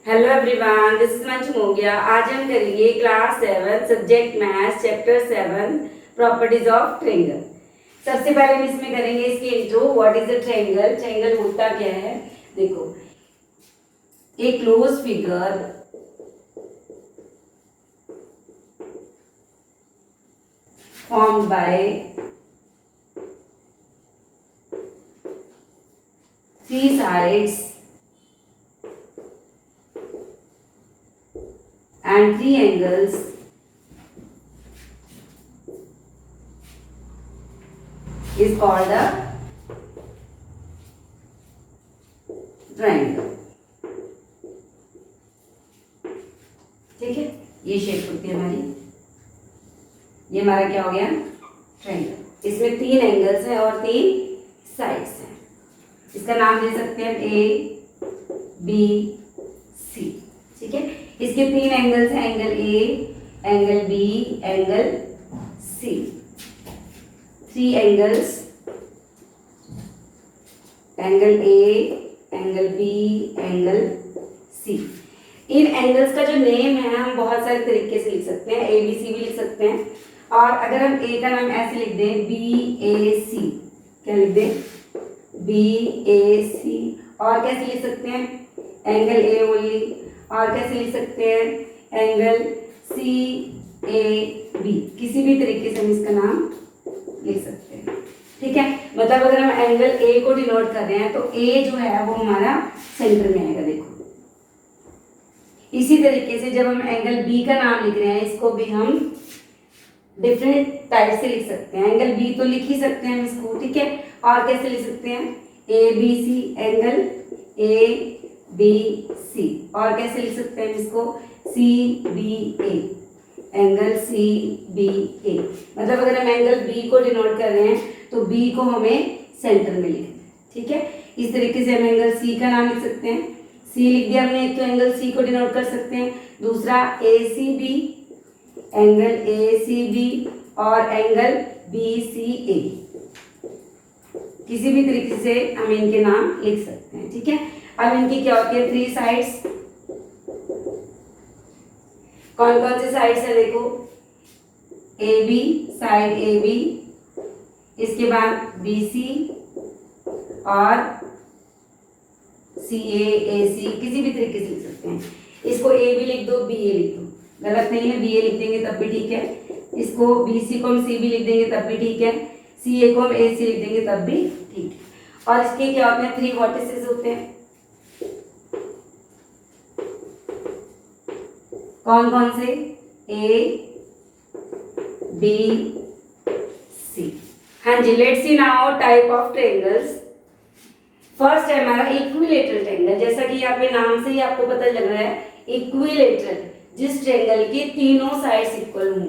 Hello everyone, this is Manju Mogia. आज हम करेंगे class 7 subject maths chapter 7 properties of triangle. सबसे पहले हम इसमें करेंगे इसकी इंट्रो। What is a triangle? Triangle होता क्या है? देखो, a close figure formed by three sides and three angles is called a triangle। ठीक है, ये शेप होती है हमारी। ये हमारा क्या हो गया? ट्रायंगल। इसमें तीन एंगल्स हैं और तीन साइड्स हैं। इसका नाम दे सकते हैं ए बी सी। ठीक है, इसके तीन एंगल्स हैं, angle A, angle B, angle C. Three angles, angle A, angle B, angle C. इन एंगल्स का जो नेम है हम बहुत सारे तरीके से लिख सकते हैं। ए बी सी भी लिख सकते हैं, और अगर हम ए का नाम ऐसे लिख दें बी ए सी, क्या लिख दें? B A C. और कैसे लिख सकते हैं? Angle A only. और कैसे लिख सकते हैं? Angle C A B. किसी भी तरीके से हम इसका नाम लिख सकते हैं। ठीक है, मतलब अगर हम एंगल ए को डिनोट कर रहे हैं तो ए जो है वो हमारा सेंटर में आएगा। देखो, इसी तरीके से जब हम एंगल बी का नाम लिख रहे हैं, इसको भी हम डिफरेंट टाइप से लिख सकते हैं। एंगल बी तो लिख ही सकते हैं हम इसको, ठीक है। और कैसे लिख सकते हैं? A B C, angle A B C. और कैसे लिख सकते हैं इसको? C B A, angle C B A. मतलब अगर हम एंगल बी को डिनोट कर रहे हैं तो बी को हमें सेंटर में लिखना है। ठीक है, इस तरीके से हम एंगल सी का नाम लिख सकते हैं। सी लिख दिया हमने, एक तो एंगल सी को डिनोट कर सकते हैं, दूसरा A C B, angle A C B, और एंगल बी सी ए। किसी भी तरीके से हम इनके नाम लिख सकते हैं। ठीक है, अब इनकी क्या होती है? Three sides. कौन कौन से साइड्स है? देखो, A B, side A B, इसके बाद बी सी और सी ए सी। किसी भी तरीके से लिख सकते हैं। इसको ए भी लिख दो, बी ए लिख दो, गलत नहीं है। बी ए लिख देंगे तब भी ठीक है। इसको बी सी को हम सी बी लिख देंगे तब भी ठीक है। सी ए को हम ए सी लिख देंगे तब भी ठीक है। और इसके क्या होते हैं? थ्री वर्टिसेस होते हैं। कौन कौन से? A B C. हाँ जी, let's see now type of triangles. First है हमारा इक्विलेटरल ट्रायंगल। जैसा कि यहाँ पे नाम से ही आपको पता लग रहा है, इक्विलेटरल, जिस ट्रायंगल के तीनों साइड्स इक्वल हों।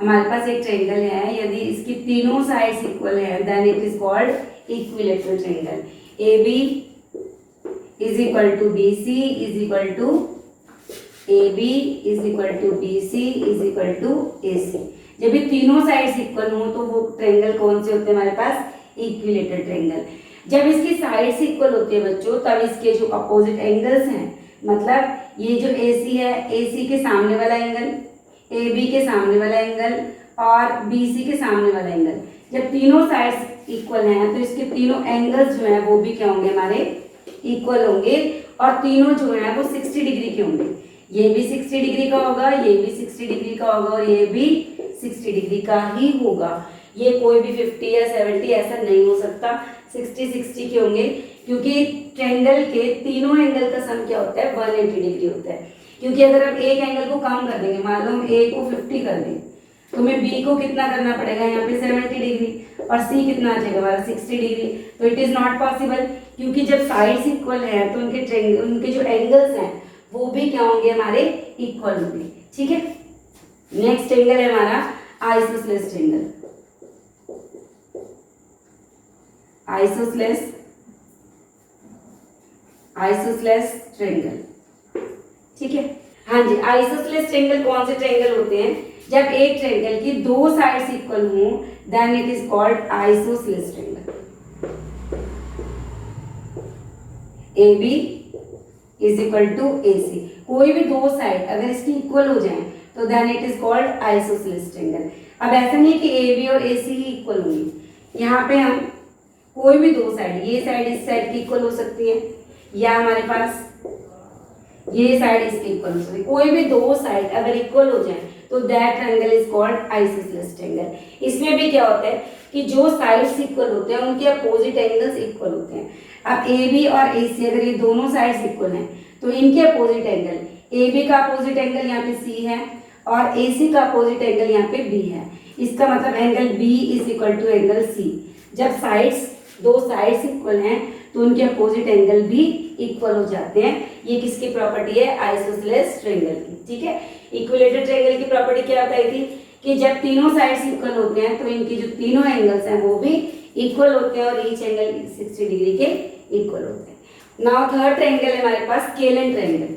हमारे पास एक ट्रायंगल है, यदि इसकी तीनों साइड्स इक्वल है then it is called equilateral triangle. A B is equal to B C is equal to A B is equal to B C is equal to A C. जब ये तीनों sides equal हो तो वो triangle कौन से होते हैं हमारे पास? Equilateral triangle. जब इसकी साइड्स इक्वल होती है बच्चों, तब इसके जो अपोजिट एंगल्स हैं, मतलब ये जो AC है, AC के सामने वाला एंगल, AB के सामने वाला एंगल और BC के सामने वाला एंगल, जब तीनों साइड्स इक्वल हैं तो इसके तीनों एंगल्स जो हैं वो भी क्या होंगे? हमारे इक्वल होंगे। और तीनों जो हैं वो 60 डिग्री के होंगे। ये भी 60 डिग्री का होगा, ये भी 60 डिग्री का होगा, और ये भी 60 डिग्री का ही होगा। ये कोई भी 50 या 70 ऐसा नहीं हो सकता, 60 के होंगे, क्योंकि ट्रायंगल के तीनों एंगल का सम क्या होता है? 180 डिग्री होता है। क्योंकि अगर हम एक एंगल को कम कर देंगे, मान लो हम ए को 50 कर दें, तो हमें बी को कितना करना पड़ेगा? यहाँ पे 70 डिग्री, और सी कितना आ जाएगा हमारा? 60 डिग्री। तो इट इज नॉट पॉसिबल, क्योंकि जब साइड्स इक्वल है तो उनके जो एंगल्स हैं वो भी क्या होंगे? हमारे इक्वल होंगे। ठीक है, नेक्स्ट एंगल है हमारा आइसोसेलेस ट्रायंगल। Isosceles triangle. ठीक है, हाँ जी, आइसोसेलेस ट्रायंगल कौन से ट्रायंगल होते हैं? जब एक ट्रायंगल की दो साइड्स इक्वल हों then it is called isosceles triangle. A B is equal to A C. कोई भी दो साइड अगर इसकी इक्वल हो जाए तो then it is called isosceles triangle. अब ऐसा नहीं है कि ए बी और ए सी ही इक्वल होंगी, यहाँ पे हम कोई भी दो साइड, ये साइड इस साइड की इक्वल हो सकती है, या हमारे पास ये साइड इसकी इक्वल हो सकती है। कोई भी दो साइड अगर इक्वल हो जाए तो that triangle is called isosceles triangle. इसमें भी क्या होता है कि जो साइड्स इक्वल होते हैं उनके अपोजिट एंगल्स इक्वल होते हैं। अब ए बी और ए सी अगर ये दोनों साइड्स इक्वल हैं तो इनके अपोजिट एंगल, ए बी का अपोजिट एंगल यहाँ पे सी है और ए सी का अपोजिट एंगल यहाँ पे बी है। इसका मतलब angle B is equal to angle C. जब साइड्स, दो साइड्स इक्वल हैं तो उनके अपोजिट एंगल भी इक्वल हो जाते हैं। ये किसकी प्रॉपर्टी है? आइसोसेलेस ट्रायंगल की। ठीक है, इक्विलेटरल ट्रायंगल की प्रॉपर्टी क्या बताई थी कि जब तीनों साइड्स इक्वल होते हैं तो इनकी जो तीनों एंगल्स हैं वो भी इक्वल होते हैं और ईच एंगल 60 डिग्री के इक्वल होते हैं। नाउ थर्ड ट्रायंगल है हमारे पास स्केलन ट्रायंगल।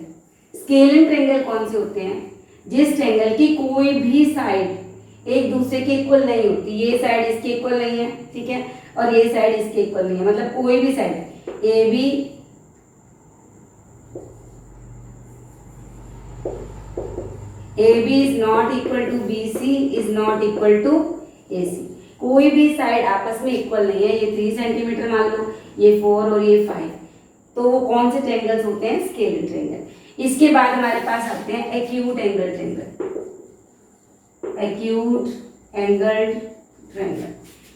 स्केलन ट्रायंगल कौन से होते हैं? जिस ट्रायंगल की कोई भी साइड एक दूसरे के इक्वल नहीं होती। ये साइड इसके इक्वल नहीं है, ठीक है, और ये साइड इसके इक्वल नहीं है, मतलब कोई भी side A B AB is not equal to BC is not equal to AC। कोई भी साइड आपस में इक्वल नहीं है। ये 3 सेंटीमीटर मान लो, ये 4 और ये 5, तो वो कौन से ट्रायंगल्स होते हैं? Scalene triangle. इसके बाद हमारे पास आते हैं acute angle triangle. Acute angle triangle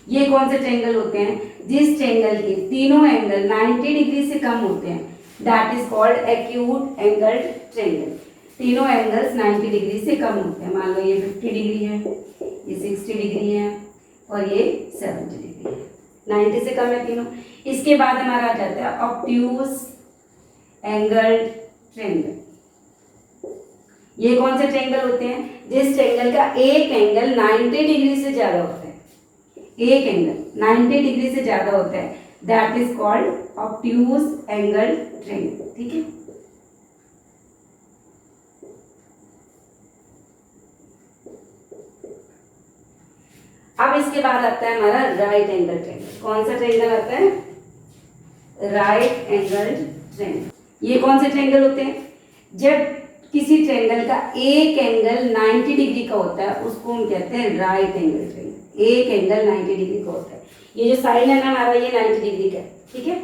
ये कौन से ट्रायंगल होते हैं? जिस ट्रायंगल के तीनों एंगल 90 डिग्री से कम होते हैं, that is called acute angle triangle. तीनों एंगल्स 90 डिग्री से कम होते हैं। मान लो ये 50 डिग्री है, ये 60 डिग्री है और ये 70 डिग्री है, 90 से कम है तीनों। इसके बाद हमारा आ जाता है ऑब्ट्यूज एंगल ट्रायंगल। ये कौन से ट्रायंगल होते हैं? जिस ट्रायंगल का एक एंगल 90 डिग्री से ज्यादा होता है, एक एंगल 90 डिग्री से ज्यादा होता है, that is called obtuse angle triangle. ठीक है, अब इसके बाद आता है हमारा राइट एंगल ट्रायंगल। कौन सा ट्रायंगल आता है? Right angle triangle. ये कौन से ट्रायंगल होते हैं? जब किसी ट्रायंगल का एक एंगल 90 डिग्री का होता है उसको हम कहते हैं राइट एंगल ट्रायंगल। एक एंगल 90 डिग्री का होता है। ये जो साइन है ना हमारा, ये 90 डिग्री का है। ठीक है,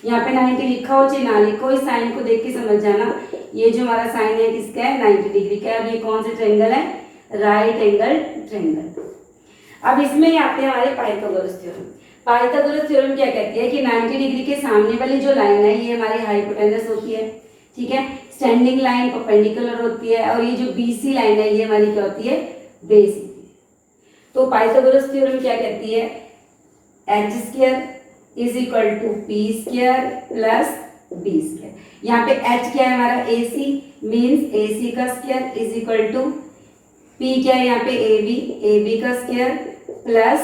यहाँ पे 90 लिखा हो चाहे ना लिखा हो, इस साइन को देख के समझ जाना ये जो हमारा साइन है किसका है? 90 डिग्री का। अब ये कौन से ट्रायंगल है? Right angle triangle. अब इसमें ही आते हैं हमारे पाइथागोरस थ्योरम। पाइथागोरस थ्योरम क्या कहती है कि 90 डिग्री के सामने वाली जो लाइन है ये हमारी हाइपोटेनस होती है। ठीक है, स्टैंडिंग लाइन परपेंडिकुलर होती है और ये जो बीसी लाइन है ये हमारी क्या होती है? बेस होती है। तो पाइथागोरस थ्योरम क्या कहती है? H square is equal to P square plus B square. यहाँ पे एच क्या है हमारा? AC मीन्स AC का square is equal to P क्या है यहाँ पे? AB का स्क्वायर प्लस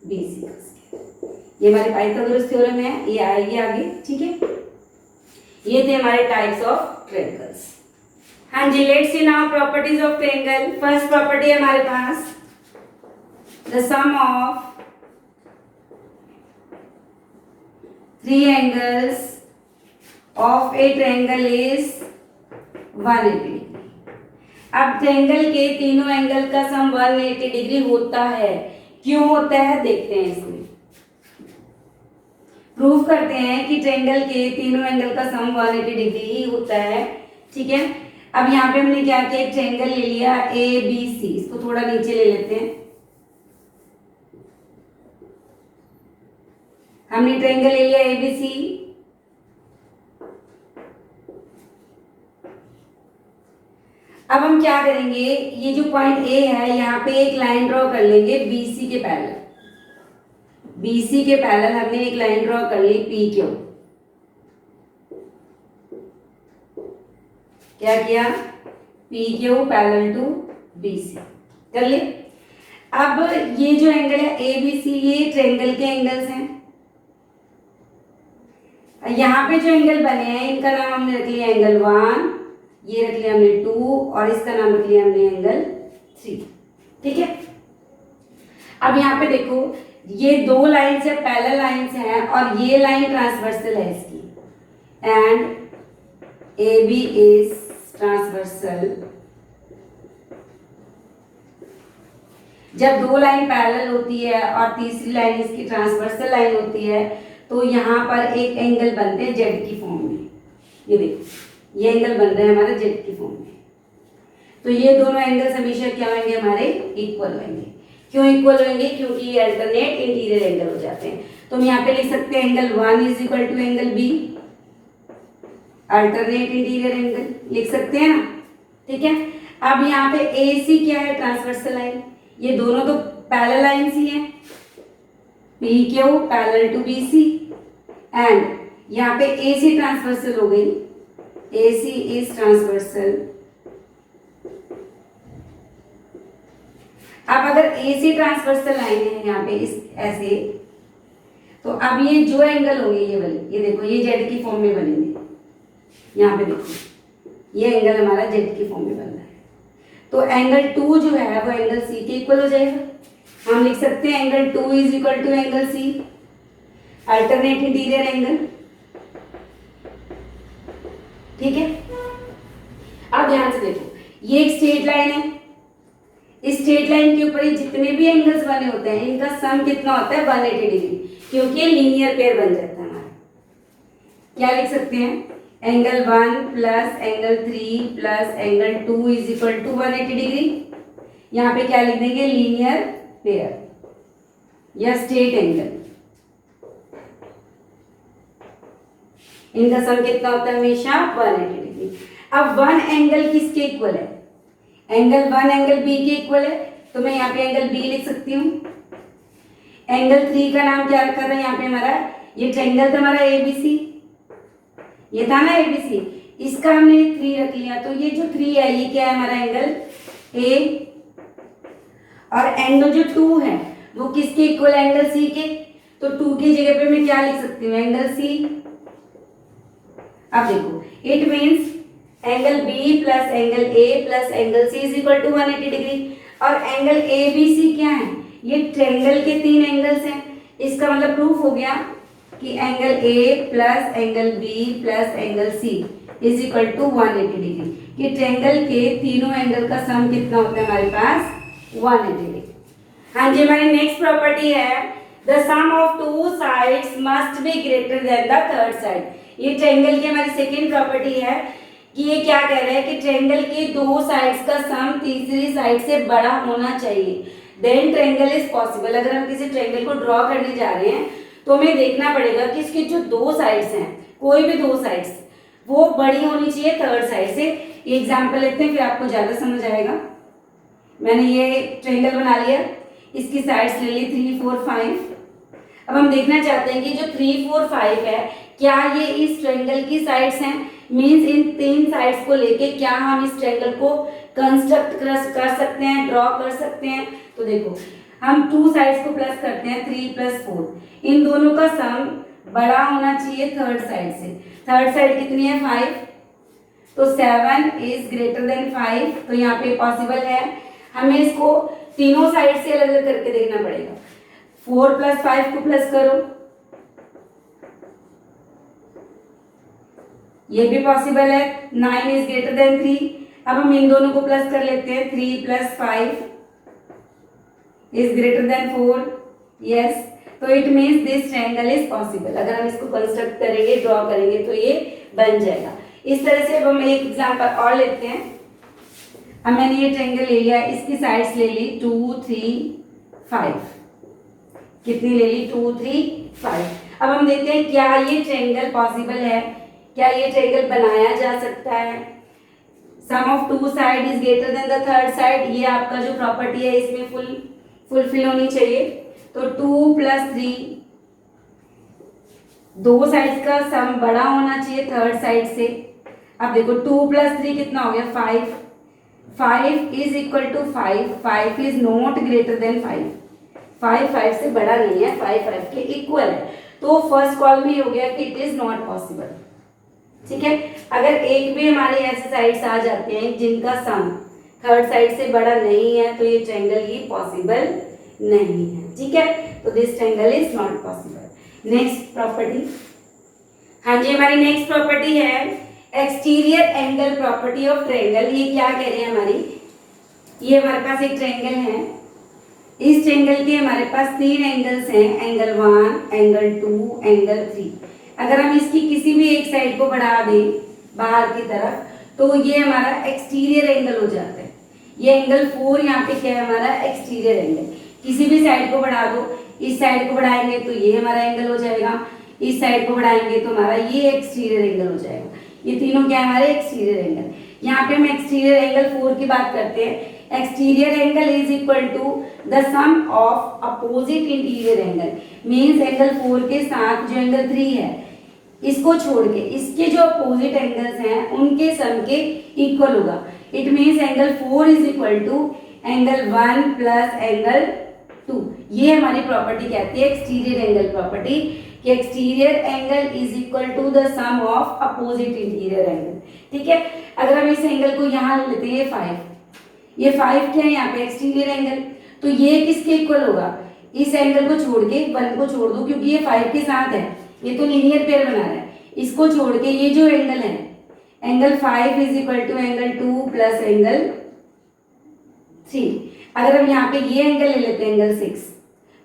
BC का स्क्वायर। ये हमारे पाइथागोरस थ्योरम है, ये आएगी आगे। ठीक है, ये थे हमारे टाइप्स ऑफ ट्रायंगल्स। हाँ जी, let's see now properties of triangle. First property है हमारे पास the sum of 3 angles of a triangle is 180 degree. अब ट्रायंगल के तीनों एंगल का सम 180 डिग्री होता है। क्यों होता है देखते हैं। इसमें प्रूव करते हैं कि ट्रायंगल के तीनों एंगल का सम 180 डिग्री ही होता है। ठीक है, अब यहाँ पे हमने क्या किया? एक ट्रायंगल ले लिया ABC, इसको थोड़ा नीचे ले लेते हैं। हमने ट्रायंगल ले लिया ABC। अब हम क्या करेंगे? ये जो पॉइंट A है यहाँ पे एक लाइन ड्रॉ कर लेंगे BC के पैरेलल। BC के पैरेलल हमने एक लाइन ड्रॉ कर ली PQ। क्या किया? PQ पैरेलल टू BC कर लिए। अब ये जो एंगल है ABC, ये ट्रायंगल के एंगल्स हैं। यहाँ पे जो एंगल बने हैं इनका नाम हमने रख लिया एंगल 1, ये रख लिया हमने 2 और इसका नाम रख लिया हमने एंगल 3। ठीक है, अब यहाँ पे देखो ये दो लाइन्स है, पैरेलल लाइन्स हैं और ये लाइन ट्रांसवर्सल है इसकी। and AB is transversal। जब दो लाइन पैरेलल होती है और तीसरी लाइन इसकी ट्रांसवर्सल लाइन होती है तो यहाँ पर एक एंगल बनते हैं जेड की फॉर्म में। ये देखो ये एंगल बन रहे हैं हमारे जेड की फॉर्म में। तो ये दोनों एंगल्स हमेशा क्या होंगे हमारे इक्वल होंगे। क्यों इक्वल होंगे? क्योंकि ये अल्टरनेट इंटीरियर एंगल हो जाते हैं। तो हम यहाँ पे लिख सकते हैं angle 1 is equal to angle B, alternate interior angle लिख सकते हैं ना, ठीक है। अब यहाँ पे ए सी क्या है? Transversal line. ये दोनों तो पैरेलल लाइंस ही हैं, P Q parallel to B C, and यहाँ पे ए सी ट्रांसवर्सल हो गई, ए सी इज ट्रांसवर्सल। अब अगर ए सी ट्रांसवर्सल लाइन है यहाँ पे इस ऐसे, तो अब ये जो एंगल होंगे ये वाले, ये देखो ये जेड की फॉर्म में बनेंगे। यहाँ पे देखो ये एंगल हमारा जेड की फॉर्म में बन रहा है। तो एंगल 2 जो है वो एंगल सी के इक्वल हो जाएगा। हम लिख सकते हैं angle 2 is equal to angle C, alternate interior angle, ठीक है। अब ध्यान से देखो ये एक स्ट्रेट लाइन है, इस स्ट्रेट लाइन के ऊपर जितने भी एंगल्स बने होते हैं इनका सम कितना होता है? 180 डिग्री, क्योंकि ये लीनियर पेयर बन जाता है हमारा। क्या लिख सकते हैं? Angle 1 plus angle 3 plus angle 2 is equal to 180 degree. यहाँ पे क्या लिख देंगे? लीनियर पेयर या स्ट्रेट एंगल। इनका सम कितना होता है? हमेशा 180 डिग्री। अब 1 एंगल किसके इक्वल है? एंगल 1 एंगल बी के इक्वल है, तो मैं यहाँ पे एंगल बी लिख सकती हूँ। एंगल 3 का नाम क्या रखा था यहाँ पे हमारा? ये ट्रायंगल था हमारा एबीसी, ये था ना एबीसी, इसका हमने 3 रख लिया। तो ये जो 3 है ये क्या है हमारा? Angle A. और एंगल जो 2 है वो किसके इक्वल? एंगल सी के। तो 2 की जगह पे मैं क्या लिख सकती हूँ? Angle C. अब देखो it means angle B plus angle A plus angle C is equal to 180 degree. और एंगल ए बी सी क्या है? ये ट्रायंगल के 3 एंगल्स हैं। इसका मतलब प्रूफ हो गया कि angle A plus angle B plus angle C is equal to 180 degree. कि ट्रायंगल के तीनों एंगल का सम कितना होता है हमारे पास? 180 डिग्री। हाँ जी, हमारी नेक्स्ट प्रॉपर्टी है the sum of 2 sides must be greater than the third side. ये ट्रायंगल की हमारी सेकेंड प्रॉपर्टी है कि ये क्या कह रहा है कि ट्रायंगल के 2 साइड्स का सम तीसरी साइड से बड़ा होना चाहिए, देन ट्रायंगल इज पॉसिबल। अगर हम किसी ट्रायंगल को ड्रॉ करने जा रहे हैं तो हमें देखना पड़ेगा कि इसके जो 2 साइड्स हैं, कोई भी 2 साइड्स, वो बड़ी होनी चाहिए थर्ड साइड से। एग्जाम्पल लेते हैं फिर आपको ज्यादा समझ आएगा। मैंने ये ट्रायंगल बना लिया, इसकी साइड्स ले ली 3 4 5। अब हम देखना चाहते हैं कि जो 3 4 5 है क्या ये इस ट्रायंगल की साइड्स हैं? मीन्स इन 3 साइड्स को लेके क्या हम इस ट्रायंगल को कंस्ट्रक्ट कर सकते हैं, ड्रॉ कर सकते हैं? तो देखो हम 2 साइड्स को प्लस करते हैं 3 + 4, इन दोनों का सम बड़ा होना चाहिए थर्ड साइड से। थर्ड साइड कितनी है? 5। तो 7 इज ग्रेटर देन 5। तो यहाँ पे पॉसिबल है। हमें इसको तीनों साइड से अलग अलग करके देखना पड़ेगा। 4 + 5 को प्लस करो, ये भी पॉसिबल है। 9 इज ग्रेटर देन 3। अब हम इन दोनों को प्लस कर लेते हैं। 3 + 5 इज ग्रेटर देन 4। यस, तो it means this triangle is possible. अगर हम इसको कंस्ट्रक्ट करेंगे, ड्रॉ करेंगे तो ये बन जाएगा। इस तरह से अब हम एक एग्जांपल और लेते हैं। अब मैंने ये ट्रायंगल ले लिया, इसकी साइड्स ले ली 2 3 5। कितनी ले ली? 2 3 5। अब हम देखते हैं क्या ये ट्रायंगल पॉसिबल है, क्या ये ट्रायंगल बनाया जा सकता है। Sum of 2 side is greater than the third side, ये आपका जो प्रॉपर्टी है इसमें फुलफिल होनी चाहिए। तो 2 + 3, 2 साइड्स का सम बड़ा होना चाहिए थर्ड साइड से। अब देखो 2 + 3 कितना हो गया? 5। 5 is equal to 5। 5 is not greater than 5। 5 5 से बड़ा नहीं है, 5 5 के इक्वल है। तो फर्स्ट कॉलम में हो गया कि इट इज नॉट पॉसिबल। ठीक है, अगर एक भी हमारे ऐसे साइड्स आ जाते हैं जिनका सम थर्ड साइड से बड़ा नहीं है तो ये ट्रायंगल ही पॉसिबल नहीं है। ठीक है, तो this triangle is not possible. Next property, हाँ जी, हमारी नेक्स्ट प्रॉपर्टी है exterior angle property of triangle. ये क्या कह रहे हैं हमारी, ये हमारे पास एक ट्रायंगल है, इस ट्रायंगल के हमारे पास तीन एंगल्स हैं, एंगल 1, एंगल 2, एंगल 3। अगर हम इसकी किसी भी एक साइड को बढ़ा दें बाहर की तरफ तो ये हमारा एक्सटीरियर एंगल हो जाता है। ये एंगल 4 यहाँ पे क्या है हमारा एक्सटीरियर एंगल। किसी भी साइड को बढ़ा दो, इस साइड को बढ़ाएंगे तो ये हमारा एंगल हो जाएगा, इस साइड को बढ़ाएंगे तो हमारा ये एक्सटीरियर एंगल हो जाएगा। ये तीनों क्या है हमारे एक्सटीरियर एंगल। यहाँ पे हम एक्सटीरियर एंगल 4 की बात करते हैं। Exterior angle is equal to the sum of opposite interior angle, means angle 4 के साथ जो एंगल 3 है इसको छोड़ के इसके जो अपोजिट एंगल्स हैं उनके सम के इक्वल होगा। It means angle 4 is equal to angle 1 plus angle 2। ये हमारी प्रॉपर्टी कहती है एक्सटीरियर एंगल प्रॉपर्टी कि exterior angle is equal to the sum of opposite interior angle. ठीक है, अगर हम इस एंगल को यहाँ लेते हैं 5, ये 5 क्या है यहाँ पे एक्सटीरियर एंगल, तो ये किसके इक्वल होगा, इस एंगल को छोड़ के 1 को छोड़ दो क्योंकि ये 5 के साथ है, ये तो लीनियर पेयर बना रहा है, इसको छोड़ के ये जो एंगल है angle 5 is equal to angle 2 plus angle 3। अगर हम यहाँ पे ये एंगल ले लेते हैं एंगल 6,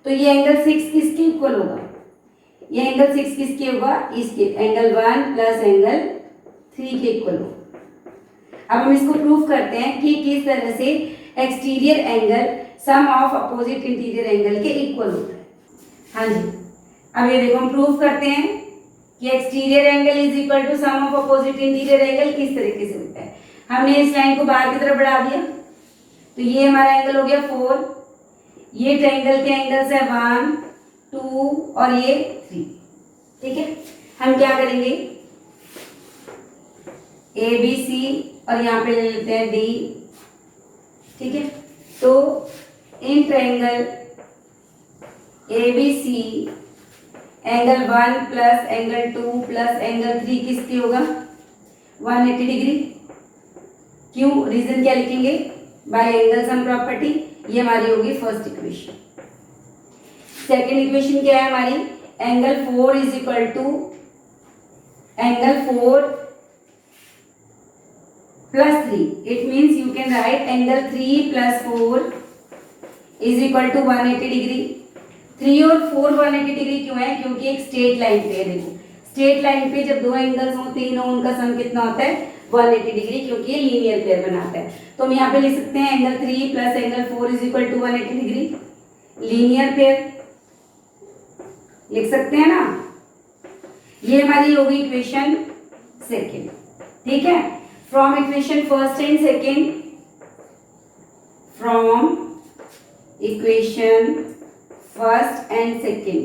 तो ये एंगल 6 किसके इक्वल होगा, ये एंगल 6 किसके होगा, इसके एंगल 1 प्लस एंगल 3 के इक्वल होगा। अब हम इसको प्रूव करते हैं कि किस तरह से exterior angle sum of opposite interior angle के इक्वल होता है। हाँ जी, अब ये देखो हम प्रूव करते हैं कि exterior angle is equal to sum of opposite interior angle किस तरीके से होता है। हमने इस लाइन को बाहर की तरफ बढ़ा दिया तो ये हमारा एंगल हो गया 4, ये ट्रायंगल के एंगल्स है 1, 2 और ये 3। ठीक है, हम क्या करेंगे ए बी सी और यहाँ पे ले लेते हैं डी। ठीक है, तो इन triangle A B C angle 1 plus angle 2 plus angle 3 किसके होगा 180 डिग्री। क्यों, रीजन क्या लिखेंगे, बाय एंगल सम प्रॉपर्टी। ये हमारी होगी फर्स्ट इक्वेशन। सेकेंड इक्वेशन क्या है हमारी, angle 4 is equal to angle 4 plus 3। It means you can write angle 3 plus 4 is equal to 180 degree. 3 और 4 180 डिग्री क्यों है, क्योंकि एक स्ट्रेट लाइन पे है। देखो स्ट्रेट लाइन पे जब दो एंगल्स हो, तीन हो, उनका सम कितना होता है 180 डिग्री, क्योंकि ये लीनियर पेयर बनाता है। तो हम यहाँ पे लिख सकते हैं angle 3 plus angle 4 is equal to 180 degree, linear pair लिख सकते हैं ना। ये हमारी होगी इक्वेशन सेकेंड। ठीक है, from equation first and second, from equation first and second.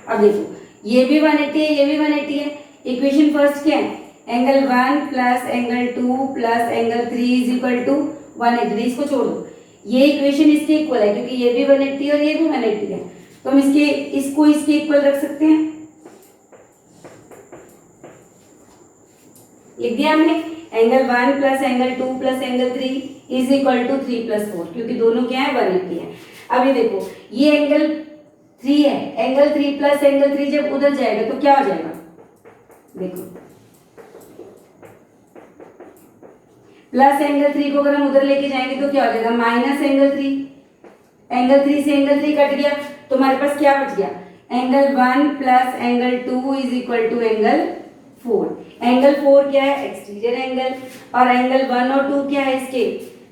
अब देखो ये भी 180 है, ये भी 180 है। इक्वेशन फर्स्ट क्या है, angle 1 plus angle 2 plus angle 3 is equal to 180। इसको छोड़ दो, ये इक्वेशन इसके इक्वल है क्योंकि ये भी 180 और ये भी 180 है, तो हम इसको इसके इक्वल रख सकते हैं। लिख दिया हमने, angle 1 plus angle 2 plus angle 3 is equal to 3 plus 4, क्योंकि दोनों क्या है 180 है। अब ये देखो ये एंगल 3 है, एंगल 3 प्लस एंगल 3 जब उधर जाएगा तो क्या हो जाएगा, देखो प्लस एंगल 3 को अगर हम उधर लेके जाएंगे तो क्या हो जाएगा माइनस एंगल 3। एंगल 3 से एंगल 3 कट गया तो हमारे पास क्या बच गया, angle 1 plus angle 2 is equal to angle 4। Angle 4 क्या है एक्सटीरियर एंगल, और एंगल 1 और 2 क्या है इसके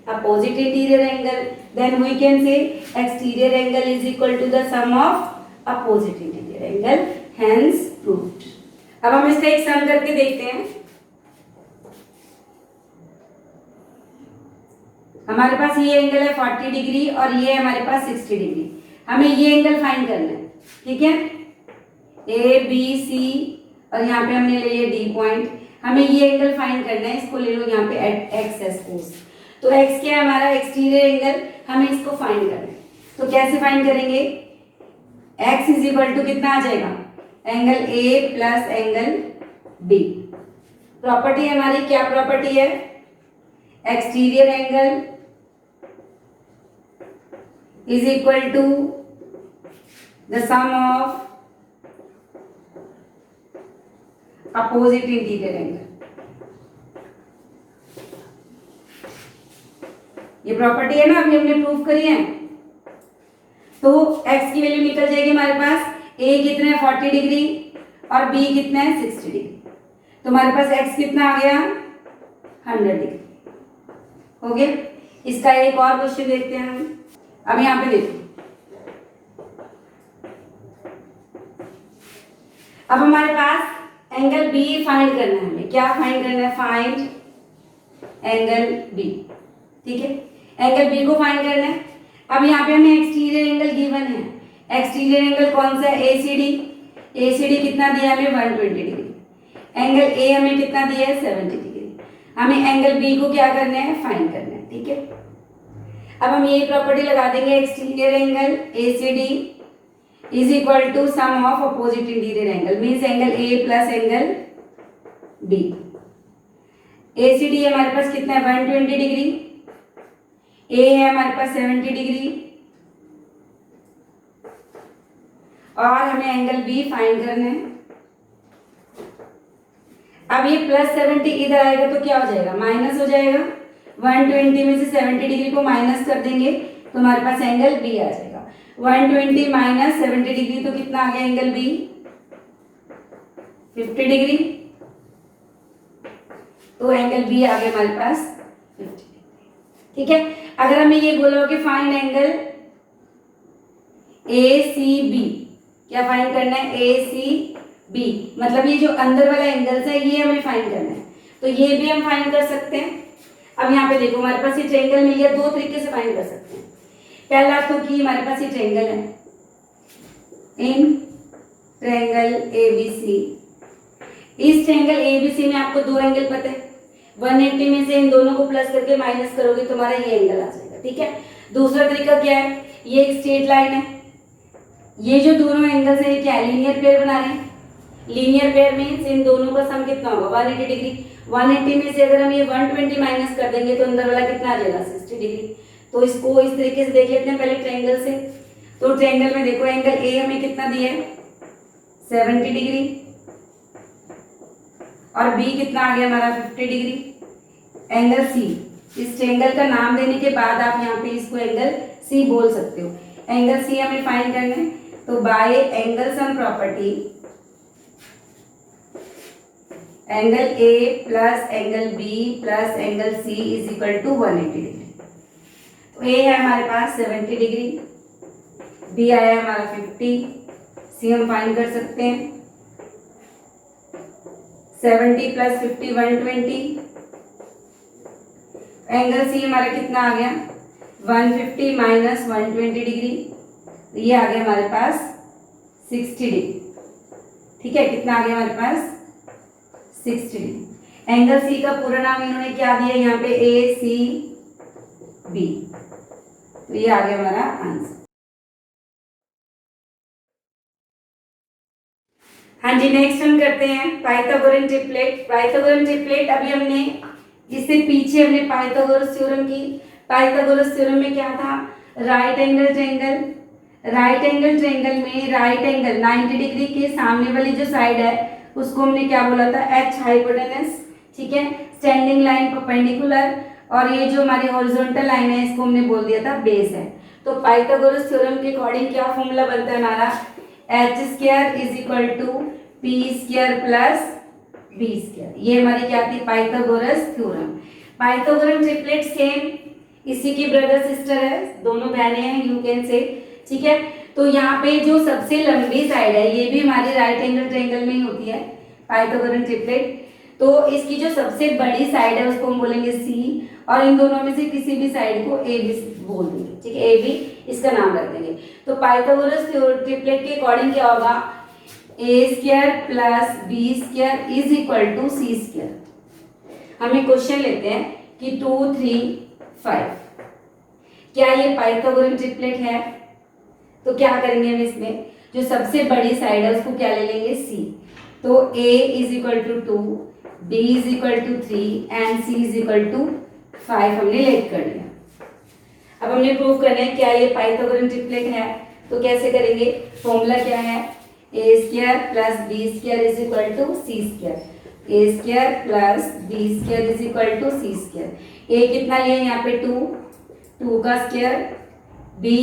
opposite interior angle. Then we can say exterior angle is equal to the sum of opposite interior angle, hence proved. अब हम इसका एक सम करके देखते हैं। हमारे पास ये एंगल है 40 डिग्री और ये हमारे पास 60 डिग्री। हमें ये एंगल फाइंड करना है। ठीक है, ए बी सी और यहाँ पे हमने ले लिया डी पॉइंट। हमें ये एंगल फाइंड करना है, इसको ले लो यहाँ पे एक्स है सपोज। तो एक्स क्या है हमारा एक्सटीरियर एंगल, हमें इसको फाइंड करना है। तो कैसे फाइंड करेंगे, एक्स इज इक्वल टू कितना आ जाएगा, angle A plus angle B. Property हमारी क्या प्रॉपर्टी है, exterior angle is equal to the sum of opposite interior angle. ये प्रॉपर्टी है ना, अभी हमने प्रूव करी है। तो x की वैल्यू निकल जाएगी हमारे पास, a कितना है 40 डिग्री और b कितना है 60 डिग्री। तो हमारे पास x कितना आ गया 100 डिग्री हो गया। इसका एक और क्वेश्चन देखते हैं हम। अब यहाँ पे देखो, अब हमारे पास एंगल b फाइंड करना है हमें। क्या फाइंड करना है? Find angle b। ठीक है, एंगल b को फाइंड करना है। अब यहाँ पे हमें एक्सटीरियर एंगल गिवन है। एक्सटीरियर एंगल कौन सा है? ACD। ACD कितना दिया है हमें? 120 डिग्री। एंगल A हमें कितना दिया है? 70 डिग्री। हमें एंगल B को क्या करना है? फाइंड करना है। ठीक है, अब हम ये प्रॉपर्टी लगा देंगे, exterior angle ACD is equal to sum of opposite interior angle, means angle A plus angle B। ACD हमारे पास कितना है? 120 डिग्री। A है हमारे पास 70 डिग्री और हमें एंगल B फाइंड करना है। अब ये प्लस 70 इधर आएगा तो क्या हो जाएगा? माइनस हो जाएगा। 120 में से 70 डिग्री को माइनस कर देंगे तो हमारे पास एंगल B आ जाएगा। 120 माइनस 70 डिग्री तो कितना आ गया एंगल B? 50 डिग्री। तो एंगल B आ गया हमारे पास 50 डिग्री। ठीक है, अगर हमें ये बोलो कि फाइंड एंगल ACB, क्या फाइंड करना है? ACB मतलब ये जो अंदर वाला एंगल्स है ये हमें फाइंड करना है, तो ये भी हम फाइंड कर सकते हैं। अब यहाँ पे देखो हमारे पास ये ट्रायंगल मिल गया, दो तरीके से फाइंड कर सकते हैं। पहला तो कि हमारे पास ये ट्रायंगल है, इन ट्रायंगल ABC। इस ट्रायंगल ABC में आपको दो एंगल पता है, 180 में से इन दोनों को प्लस करके माइनस करोगे तो हमारा ये एंगल आ जाएगा। ठीक है, दूसरा तरीका क्या है? ये एक स्ट्रेट लाइन है, ये जो दोनों एंगल्स है ये क्या है? लीनियर पेयर बना रहे हैं। लीनियर पेयर मींस इन दोनों का सम कितना होगा? 180 डिग्री। 180 में से अगर हम ये 120 माइनस कर देंगे तो अंदर वाला कितना आ जाएगा? 60 डिग्री। तो इसको इस तरीके से देख लेते हैं पहले ट्रायंगल से। तो ट्रायंगल में देखो एंगल A हमें कितना दिया है? 70 डिग्री और B कितना आ गया हमारा? 50 डिग्री। एंगल C, इस ट्रायंगल का नाम देने के बाद आप यहाँ पे इसको एंगल C बोल सकते हो। एंगल C हमें फाइंड करना है, तो by angle sum property angle A plus angle B plus angle C is equal to 180 degree. तो A है हमारे पास 70 डिग्री, B आया हमारा 50, C हम फाइंड कर सकते हैं 70 प्लस 50 120। एंगल C हमारा कितना आ गया? 150 माइनस 120 डिग्री, ये आ गया हमारे पास 60 डिग्री। ठीक है, कितना आ गया हमारे पास? 60 डिग्री। एंगल C का पूरा नाम इन्होंने क्या दिया यहाँ पे? ACB। तो ये आ गया हमारा आंसर। हाँ जी, नेक्स्ट हम करते हैं पाइथागोरन ट्रिपलेट। पाइथागोरन ट्रिपलेट अभी हमने इससे पीछे हमने पाइथागोरस थ्योरम की। पाइथागोरस थ्योरम में क्या था? Right angle triangle. Right angle triangle में राइट एंगल 90 डिग्री के सामने वाली जो साइड है उसको हमने क्या बोला था? H hypotenuse. ठीक है, स्टैंडिंग लाइन परपेंडिकुलर, और ये जो हमारी हॉरिजॉन्टल लाइन है इसको हमने बोल दिया था बेस है। तो पाइथागोरस थ्योरम के अकॉर्डिंग क्या फॉर्मूला बनता है हमारा? H square is equal to P square plus B square. ये हमारी क्या थी? Pythagoras theorem. Pythagorean triplet same इसी की ब्रदर सिस्टर है, दोनों बहनें हैं यू कैन से। ठीक है, तो यहाँ पे जो सबसे लंबी साइड है ये भी हमारी राइट एंगल ट्रायंगल में ही होती है, पाइथागोरन ट्रिपलेट। तो इसकी जो सबसे बड़ी साइड है उसको हम बोलेंगे C, और इन दोनों में से किसी भी साइड को A भी बोल देंगे। ठीक है, A भी इसका नाम रख देंगे। तो पाइथागोरस ट्रिपलेट के अकॉर्डिंग क्या होगा? A square plus B square is equal to C square. हमें क्वेश्चन लेते हैं कि 2 3 5, क्या ये पाइथागोरन ट्रिपलेट है? तो क्या करेंगे हम इसमें? जो सबसे बड़ी साइड है उसको क्या ले लेंगे? C। तो A is equal to 2, B is equal to 3 and C is equal to 5 हमने लेट कर लिया। अब हमने प्रूव करना है क्या ये पाइथागोरन ट्रिपलेट है, तो कैसे करेंगे? फॉर्मूला क्या है? A square plus B square is equal to C square. A square plus B square is equal to C square. A कितना लिया यहाँ पे 2 का स्क्वायर, बी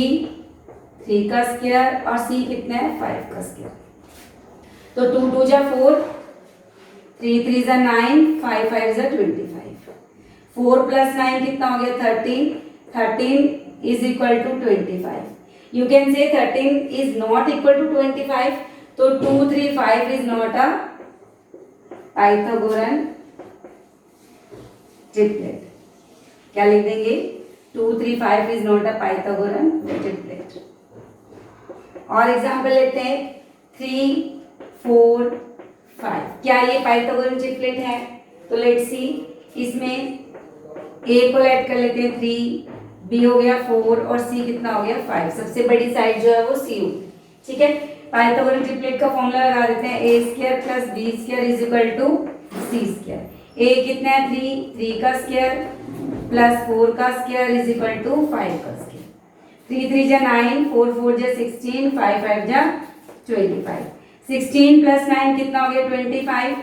3 का स्क्वायर और सी कितना है 5 का स्क्वायर। तो 2 2 जा 4, 3 3 जा 9, 5 5 जा 25। 4 प्लस 9 कितना हो गया 13। 13 is equal to 25। You can say 13 is not equal to 25. तो 2 3 5 is not a Pythagorean triplet. क्या लिख देंगे 2 3 5 is not a Pythagorean triplet. और एग्जाम्पल लेते हैं 3 4 5। क्या ये पाइथागोरन ट्रिपलेट है? तो लेट्स सी, इसमें ए को ऐड कर लेते हैं 3, बी हो गया 4 और सी कितना हो गया 5। सबसे बड़ी साइड जो है वो सी होगी। ठीक है, पाइथागोरन ट्रिपलेट का फॉर्मूला लगा देते हैं। A square plus B square is equal to C square. A कितना है 3 का स्क्वायर प्लस 4 का स्क्वायर इज इक्वल टू 5 का स्क्वायर। 3 3 जा 9, 4 4 जा 16, 5 5 जा 25। 16 प्लस 9 कितना हो गया 25।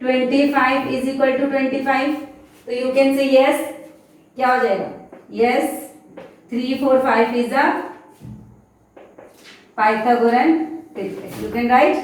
25 इज इक्वल टू 25। तो यू कैन से यस, क्या हो जाएगा yes 3 4 5 is a Pythagorean triplet. You can write